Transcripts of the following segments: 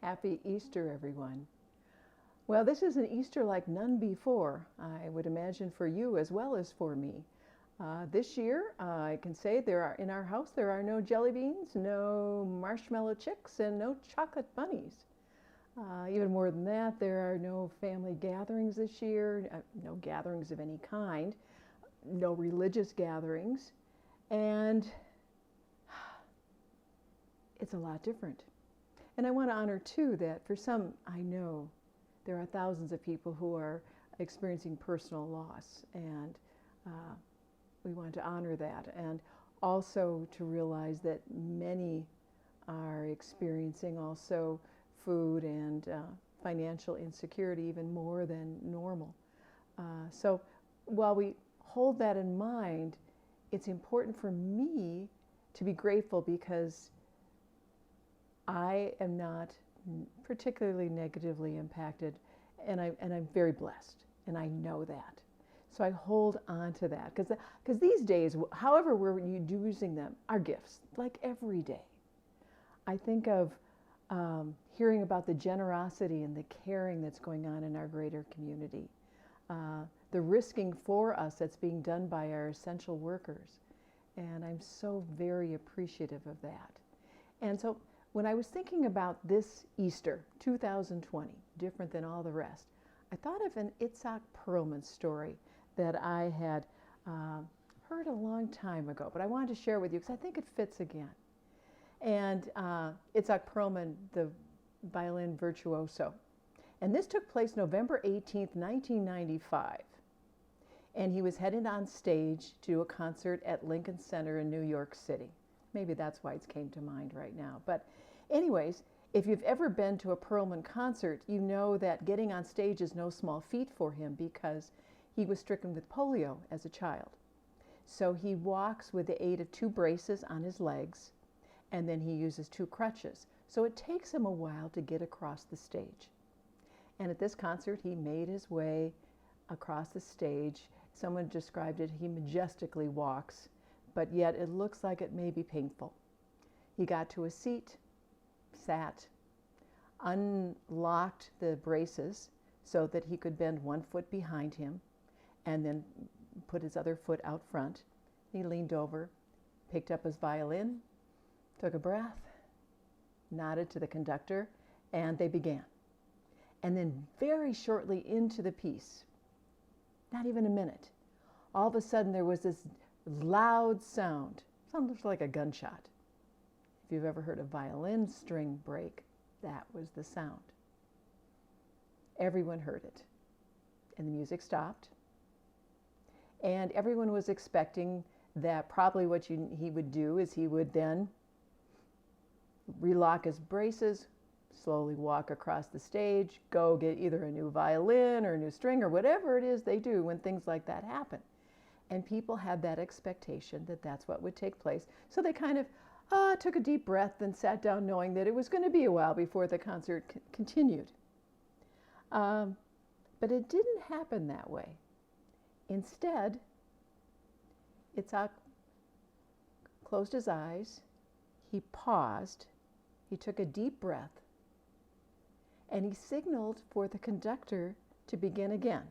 Happy Easter, everyone. Well, this is an Easter like none before, I would imagine for you as well as for me. This year, I can say in our house there are no jelly beans, no marshmallow chicks, and no chocolate bunnies. Even more than that, there are no family gatherings this year, no gatherings of any kind, no religious gatherings, and it's a lot different. And I want to honor, too, that for some, I know there are thousands of people who are experiencing personal loss, and we want to honor that. And also to realize that many are experiencing also food and financial insecurity even more than normal. So while we hold that in mind, it's important for me to be grateful because I am not particularly negatively impacted, and I'm very blessed, and I know that. So I hold on to that because these days, however we're using them, are gifts, like every day. I think of hearing about the generosity and the caring that's going on in our greater community, the risking for us that's being done by our essential workers, and I'm so very appreciative of that. And so when I was thinking about this Easter, 2020, different than all the rest, I thought of an Itzhak Perlman story that I had heard a long time ago, but I wanted to share with you because I think it fits again. And Itzhak Perlman, the violin virtuoso. And this took place November 18th, 1995. And he was headed on stage to do a concert at Lincoln Center in New York City. Maybe that's why it came to mind right now. But anyways, if you've ever been to a Perlman concert, you know that getting on stage is no small feat for him because he was stricken with polio as a child. So he walks with the aid of 2 braces on his legs, and then he uses 2 crutches. So it takes him a while to get across the stage. And at this concert, he made his way across the stage. Someone described it, he majestically walks, but yet it looks like it may be painful. He got to a seat, sat, unlocked the braces so that he could bend 1 foot behind him and then put his other foot out front. He leaned over, picked up his violin, took a breath, nodded to the conductor, and they began. And then very shortly into the piece, not even a minute, all of a sudden there was this loud sound. Sounds like a gunshot. If you've ever heard a violin string break, that was the sound. Everyone heard it. And the music stopped. And everyone was expecting that probably what he would do is he would then relock his braces, slowly walk across the stage, go get either a new violin or a new string or whatever it is they do when things like that happen. And people had that expectation that that's what would take place. So they kind of took a deep breath and sat down knowing that it was going to be a while before the concert continued. But it didn't happen that way. Instead, Itzhak closed his eyes, he paused, he took a deep breath, and he signaled for the conductor to begin again.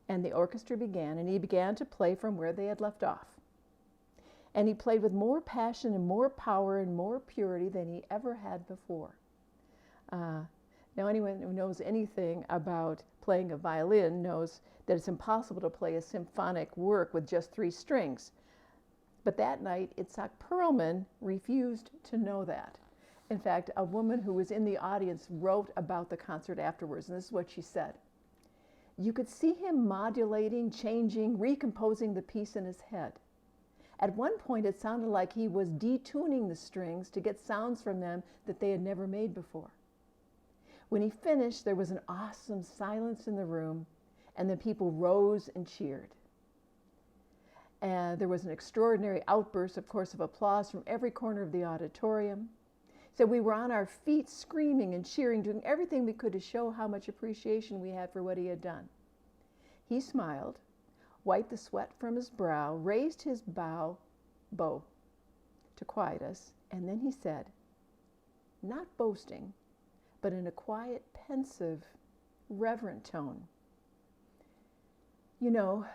And the orchestra began, and he began to play from where they had left off. And he played with more passion and more power and more purity than he ever had before. Now, anyone who knows anything about playing a violin knows that it's impossible to play a symphonic work with just 3 strings. But that night, Itzhak Perlman refused to know that. In fact, a woman who was in the audience wrote about the concert afterwards, and this is what she said. You could see him modulating, changing, recomposing the piece in his head. At one point, it sounded like he was detuning the strings to get sounds from them that they had never made before. When he finished, there was an awesome silence in the room, and the people rose and cheered. And there was an extraordinary outburst, of course, of applause from every corner of the auditorium. So we were on our feet screaming and cheering, doing everything we could to show how much appreciation we had for what he had done. He smiled, wiped the sweat from his brow, raised his bow to quiet us, and then he said, not boasting, but in a quiet, pensive, reverent tone. You know,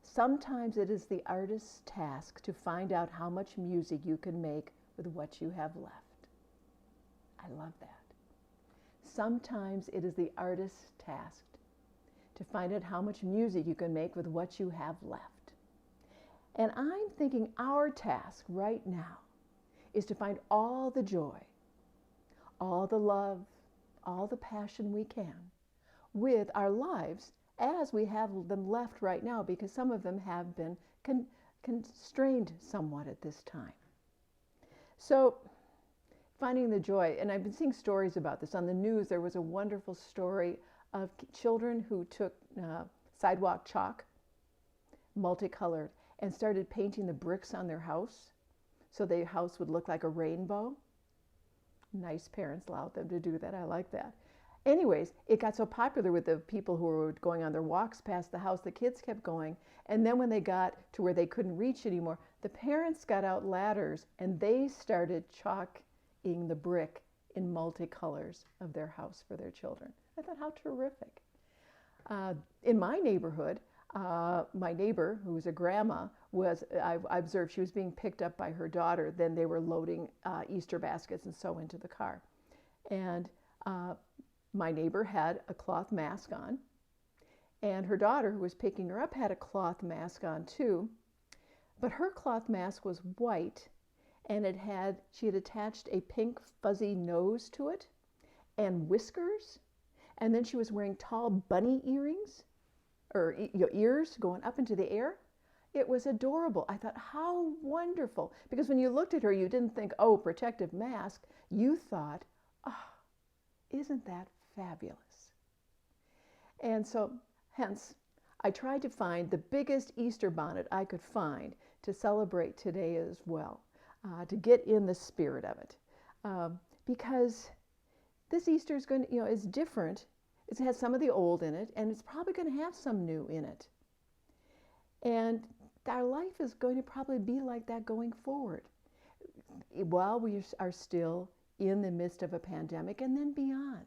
sometimes it is the artist's task to find out how much music you can make with what you have left. I love that. Sometimes it is the artist's task to find out how much music you can make with what you have left. And I'm thinking our task right now is to find all the joy, all the love, all the passion we can with our lives as we have them left right now, because some of them have been constrained somewhat at this time. So finding the joy, and I've been seeing stories about this on the news. There was a wonderful story of children who took sidewalk chalk, multicolored, and started painting the bricks on their house so their house would look like a rainbow. Nice parents allowed them to do that. I like that. Anyways, it got so popular with the people who were going on their walks past the house, the kids kept going. And then when they got to where they couldn't reach anymore, the parents got out ladders and they started chalking the brick in multicolors of their house for their children. I thought, how terrific. In my neighborhood, my neighbor, who was a grandma, I observed she was being picked up by her daughter. Then they were loading Easter baskets and so into the car. And my neighbor had a cloth mask on, and her daughter, who was picking her up, had a cloth mask on too. But her cloth mask was white, and she had attached a pink fuzzy nose to it and whiskers. And then she was wearing tall bunny earrings, or ears going up into the air. It was adorable. I thought, how wonderful. Because when you looked at her, you didn't think, oh, protective mask. You thought, oh, isn't that fabulous? And so, hence, I tried to find the biggest Easter bonnet I could find to celebrate today as well, to get in the spirit of it. Because this Easter is going to, is different. It has some of the old in it, and it's probably going to have some new in it. And our life is going to probably be like that going forward, while we are still in the midst of a pandemic and then beyond.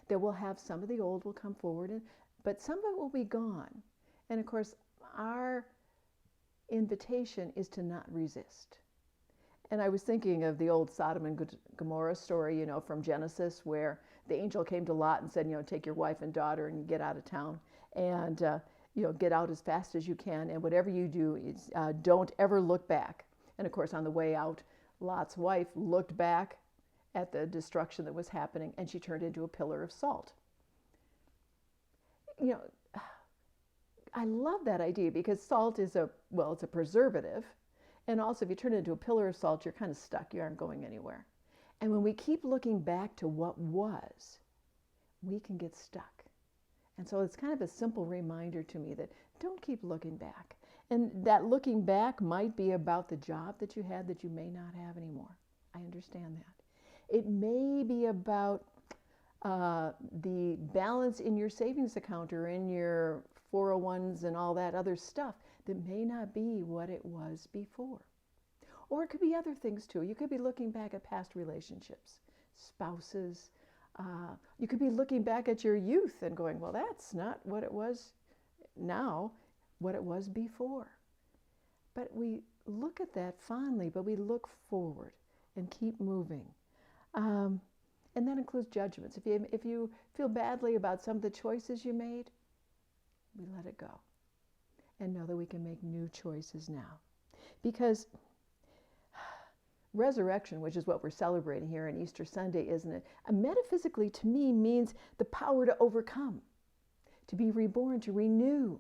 That we'll have some of the old will come forward, but some of it will be gone. And of course, our invitation is to not resist. And I was thinking of the old Sodom and Gomorrah story, from Genesis, where the angel came to Lot and said, take your wife and daughter and get out of town, and get out as fast as you can, and whatever you do, don't ever look back. And of course, on the way out, Lot's wife looked back at the destruction that was happening, and she turned into a pillar of salt. I love that idea, because salt is it's a preservative. And also, if you turn it into a pillar of salt, you're kind of stuck. You aren't going anywhere. And when we keep looking back to what was, we can get stuck. And so it's kind of a simple reminder to me that don't keep looking back. And that looking back might be about the job that you had that you may not have anymore. I understand that. It may be about the balance in your savings account or in your 401s and all that other stuff that may not be what it was before. Or it could be other things too. You could be looking back at past relationships, spouses. You could be looking back at your youth and going, well, that's not what it was now, what it was before. But we look at that fondly, but we look forward and keep moving. And that includes judgments. If you feel badly about some of the choices you made, we let it go and know that we can make new choices now. Because resurrection, which is what we're celebrating here on Easter Sunday, isn't it? Metaphysically, to me, means the power to overcome, to be reborn, to renew,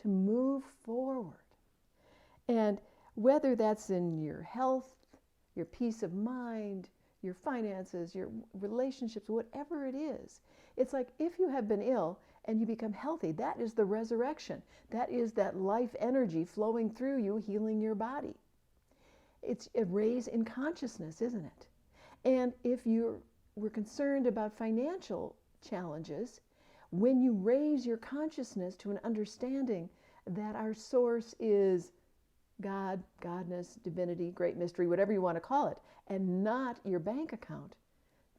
to move forward. And whether that's in your health, your peace of mind, your finances, your relationships, whatever it is, it's like if you have been ill and you become healthy, that is the resurrection. That is that life energy flowing through you, healing your body. It's a raise in consciousness, isn't it? And if we're concerned about financial challenges, when you raise your consciousness to an understanding that our source is God, godness, divinity, great mystery, whatever you want to call it, and not your bank account,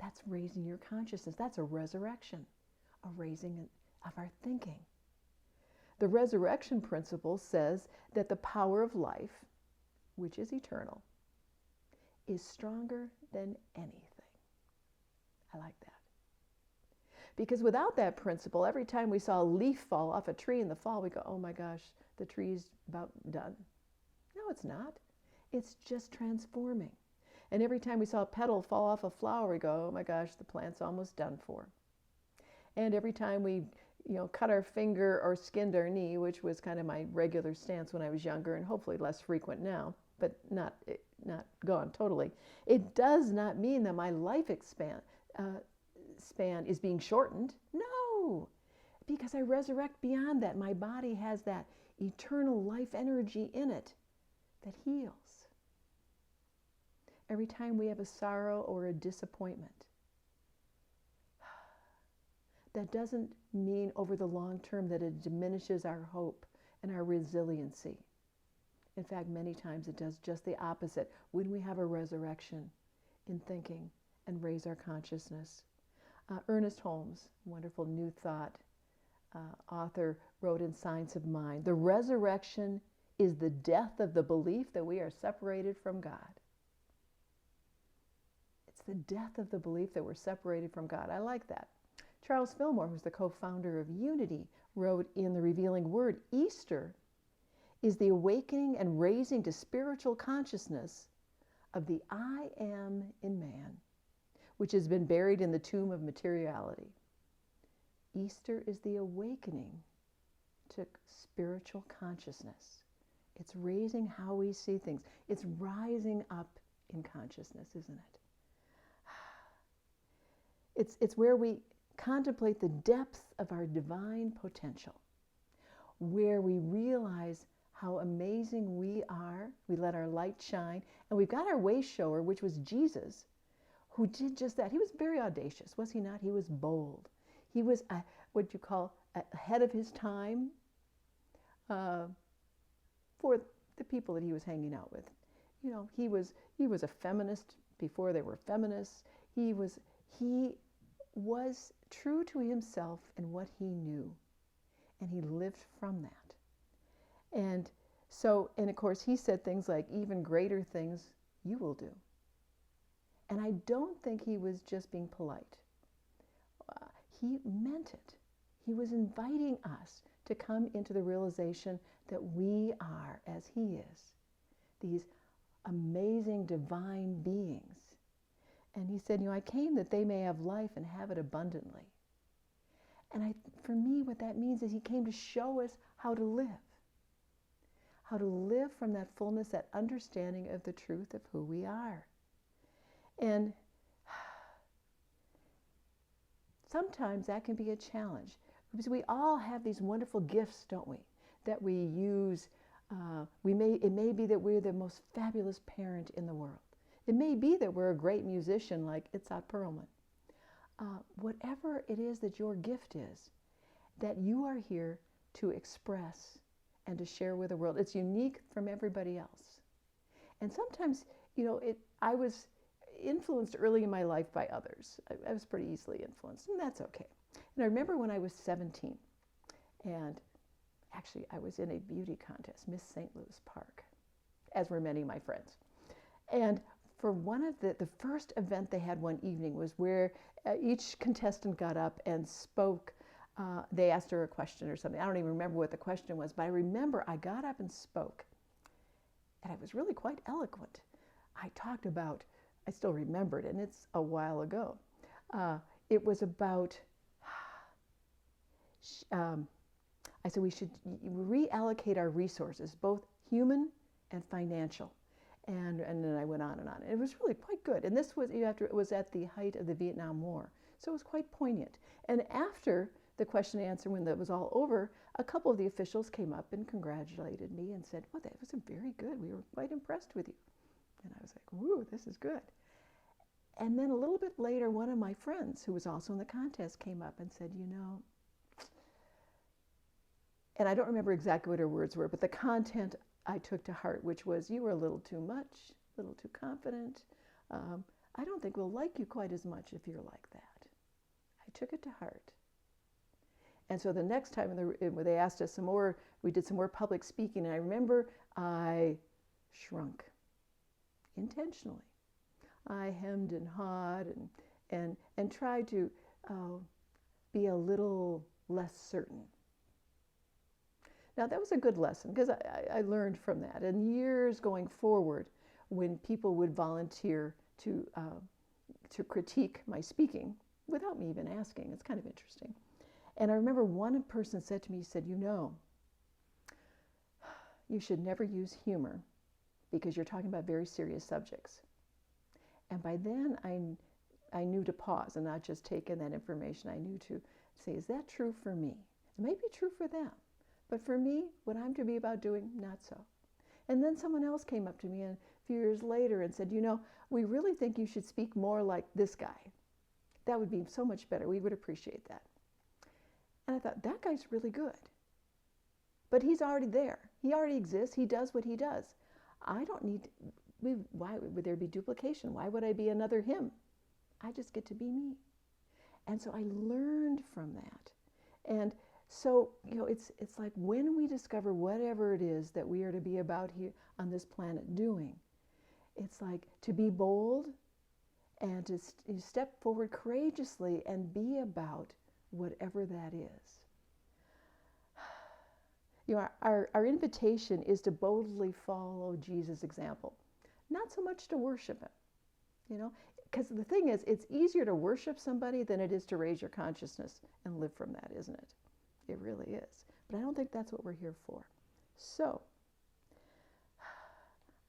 That's raising your consciousness. That's a resurrection, a raising of our thinking. The resurrection principle says that the power of life, which is eternal, is stronger than anything. I like that. Because without that principle, every time we saw a leaf fall off a tree in the fall, we go, oh my gosh, the tree's about done. No, it's not. It's just transforming. And every time we saw a petal fall off a flower, we go, oh my gosh, the plant's almost done for. And every time we, cut our finger or skinned our knee, which was kind of my regular stance when I was younger and hopefully less frequent now, but not gone totally, it does not mean that my life span is being shortened. No, because I resurrect beyond that. My body has that eternal life energy in it that heals. Every time we have a sorrow or a disappointment, that doesn't mean over the long term that it diminishes our hope and our resiliency. In fact, many times it does just the opposite when we have a resurrection in thinking and raise our consciousness. Ernest Holmes, wonderful New Thought author, wrote in Science of Mind, the resurrection is the death of the belief that we are separated from God. It's the death of the belief that we're separated from God. I like that. Charles Fillmore, who's the co-founder of Unity, wrote in The Revealing Word, Easter is the awakening and raising to spiritual consciousness of the I am in man, which has been buried in the tomb of materiality. Easter is the awakening to spiritual consciousness. It's raising how we see things. It's rising up in consciousness, isn't it? It's where we contemplate the depth of our divine potential, where we realize how amazing we are. We let our light shine, and we've got our way shower, which was Jesus, who did just that. He was very audacious, was he not? He was bold. He was what you call ahead of his time for the people that he was hanging out with. He was a feminist before they were feminists. He was true to himself and what he knew, and he lived from that. And of course, he said things like, even greater things you will do. And I don't think he was just being polite. He meant it. He was inviting us to come into the realization that we are, as he is, these amazing divine beings. And he said, I came that they may have life and have it abundantly. And for me, what that means is he came to show us how to live from that fullness, that understanding of the truth of who we are. And sometimes that can be a challenge, because we all have these wonderful gifts, don't we, that we use. It may be that we're the most fabulous parent in the world. It may be that we're a great musician like Itzhak Perlman. Whatever it is that your gift is, that you are here to express and to share with the world. It's unique from everybody else. And sometimes, I was influenced early in my life by others. I was pretty easily influenced, and that's okay. And I remember when I was 17, and actually I was in a beauty contest, Miss St. Louis Park, as were many of my friends. And for one of the first event they had one evening was where each contestant got up and spoke. They asked her a question or something. I don't even remember what the question was, but I remember I got up and spoke. And I was really quite eloquent. I talked about, I still remember it, and it's a while ago. It was about, I said we should reallocate our resources, both human and financial. And then I went on and on. It was really quite good. And this was it was at the height of the Vietnam War. So it was quite poignant. And after the question and answer, when that was all over, a couple of the officials came up and congratulated me and said, well, that was very good. We were quite impressed with you. And I was like, woo, this is good. And then a little bit later, one of my friends who was also in the contest came up and said, and I don't remember exactly what her words were, but the content I took to heart, which was, you were a little too much, a little too confident. I don't think we'll like you quite as much if you're like that. I took it to heart. And so the next time when they asked us some more, we did some more public speaking, and I remember I shrunk intentionally. I hemmed and hawed and tried to be a little less certain. Now that was a good lesson because I learned from that. And years going forward, when people would volunteer to critique my speaking without me even asking, it's kind of interesting. And I remember one person said to me, he said, you know, you should never use humor because you're talking about very serious subjects. And by then I knew to pause and not just take in that information. I knew to say, is that true for me? It may be true for them, but for me, what I'm to be about doing, not so. And then someone else came up to me a few years later and said, you know, we really think you should speak more like this guy. That would be so much better. We would appreciate that. And I thought, that guy's really good. But he's already there. He already exists. He does what he does. I don't need, why would there be duplication? Why would I be another him? I just get to be me. And so I learned from that. And so, you know, it's like when we discover whatever it is that we are to be about here on this planet doing, it's like to be bold and to step forward courageously and be about whatever that is. You know, our invitation is to boldly follow Jesus' example, not so much to worship him, you know, because the thing is, it's easier to worship somebody than it is to raise your consciousness and live from that, isn't it? It really is. But I don't think that's what we're here for. So,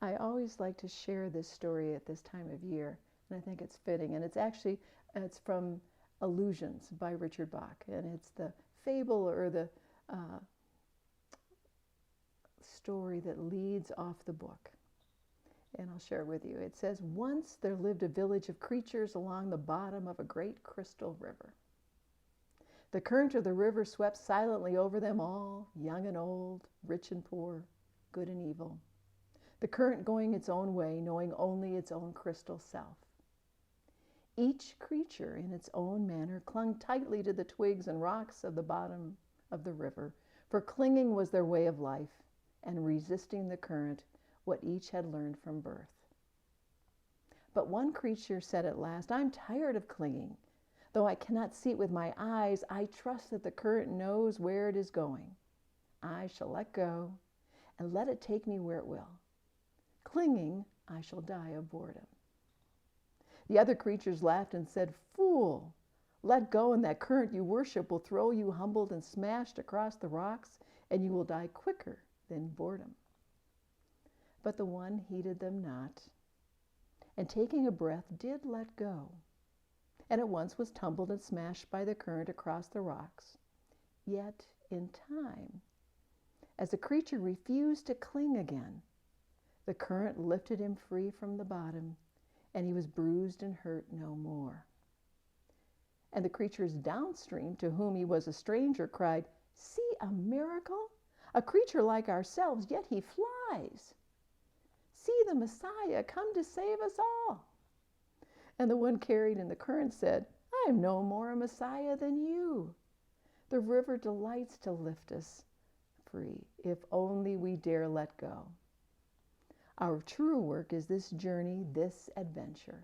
I always like to share this story at this time of year, and I think it's fitting. And it's from Illusions by Richard Bach, and it's the fable or the story that leads off the book. And I'll share it with you. It says, once there lived a village of creatures along the bottom of a great crystal river. The current of the river swept silently over them all, young and old, rich and poor, good and evil. The current going its own way, knowing only its own crystal self. Each creature in its own manner clung tightly to the twigs and rocks of the bottom of the river, for clinging was their way of life, and resisting the current what each had learned from birth. But one creature said at last, I'm tired of clinging. Though I cannot see it with my eyes, I trust that the current knows where it is going. I shall let go and let it take me where it will. Clinging, I shall die of boredom. The other creatures laughed and said, Fool, let go and that current you worship will throw you humbled and smashed across the rocks, and you will die quicker than boredom. But the one heeded them not, and taking a breath did let go, and at once was tumbled and smashed by the current across the rocks. Yet in time, as the creature refused to cling again, the current lifted him free from the bottom, and he was bruised and hurt no more. And the creatures downstream, to whom he was a stranger, cried, See a miracle! A creature like ourselves, yet he flies. See the Messiah come to save us all. And the one carried in the current said, I am no more a Messiah than you. The river delights to lift us free, if only we dare let go. Our true work is this journey, this adventure.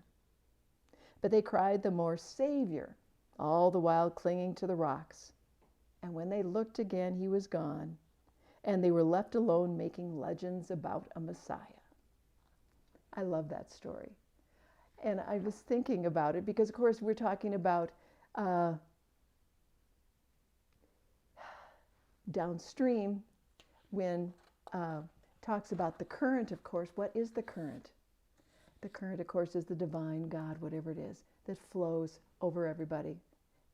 But they cried the more, Savior, all the while clinging to the rocks. And when they looked again, he was gone, and they were left alone making legends about a Messiah. I love that story. And I was thinking about it because, of course, we're talking about downstream when talks about the current, of course. What is the current? The current, of course, is the divine God, whatever it is, that flows over everybody,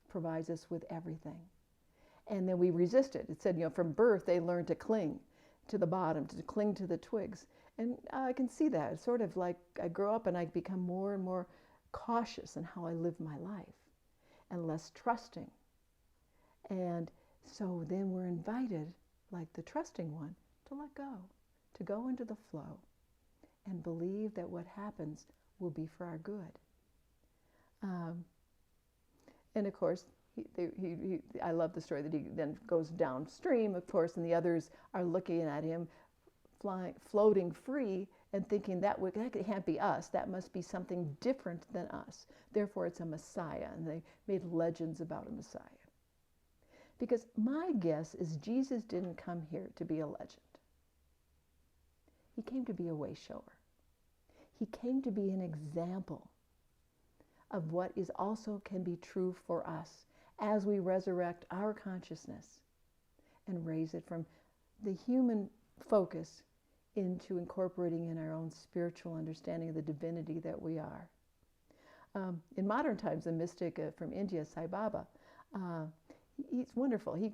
provides us with everything. And then we resist it. It said, from birth they learn to cling to the bottom, to cling to the twigs. And I can see that. It's sort of like I grow up and I become more and more cautious in how I live my life and less trusting. And so then we're invited, like the trusting one, to let go into the flow and believe that what happens will be for our good. Um, and of course, I love the story that he then goes downstream, of course, and the others are looking at him floating free and thinking that can't be us. That must be something different than us. Therefore, it's a Messiah, and they made legends about a Messiah. Because my guess is Jesus didn't come here to be a legend. He came to be a way shower. He came to be an example of what is also can be true for us as we resurrect our consciousness and raise it from the human focus into incorporating in our own spiritual understanding of the divinity that we are. In modern times, a mystic from India, Sai Baba, he's wonderful. He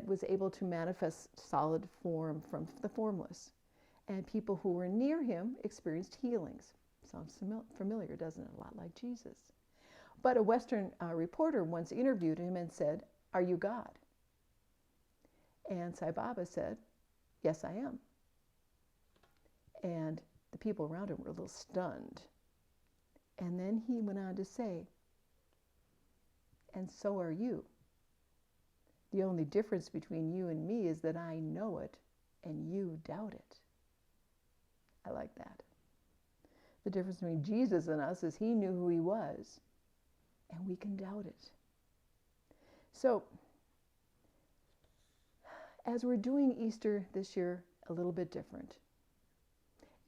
was able to manifest solid form from the formless. And people who were near him experienced healings. Sounds familiar, doesn't it? A lot like Jesus. But a Western reporter once interviewed him and said, "Are you God?" And Sai Baba said, "Yes, I am." And the people around him were a little stunned. And then he went on to say, "And so are you. The only difference between you and me is that I know it and you doubt it." I like that. The difference between Jesus and us is he knew who he was, and we can doubt it. So, as we're doing Easter this year, a little bit different.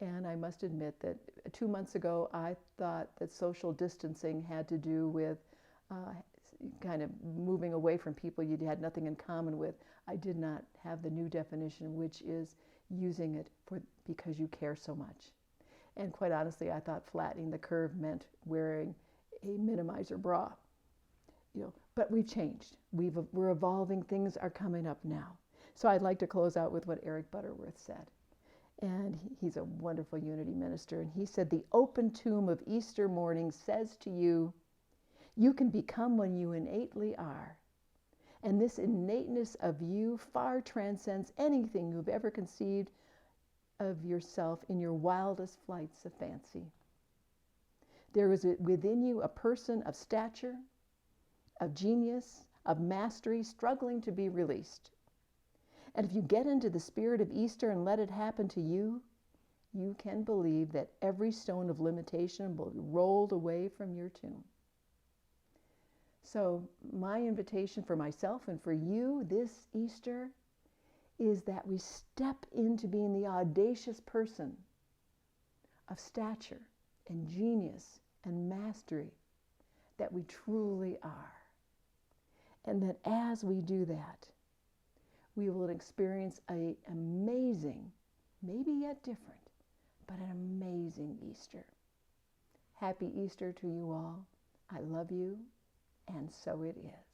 And I must admit that 2 months ago, I thought that social distancing had to do with kind of moving away from people you had nothing in common with. I did not have the new definition, which is using it because you care so much. And quite honestly, I thought flattening the curve meant wearing a minimizer bra. But we've changed. We're evolving. Things are coming up now. So I'd like to close out with what Eric Butterworth said. And he's a wonderful unity minister. And he said, "The open tomb of Easter morning says to you, you can become what you innately are. And this innateness of you far transcends anything you've ever conceived of yourself in your wildest flights of fancy. There is within you a person of stature, of genius, of mastery, struggling to be released. And if you get into the spirit of Easter and let it happen to you, you can believe that every stone of limitation will be rolled away from your tomb." So my invitation for myself and for you this Easter is that we step into being the audacious person of stature and genius and mastery that we truly are. And that as we do that, we will experience an amazing, maybe yet different, but an amazing Easter. Happy Easter to you all. I love you, and so it is.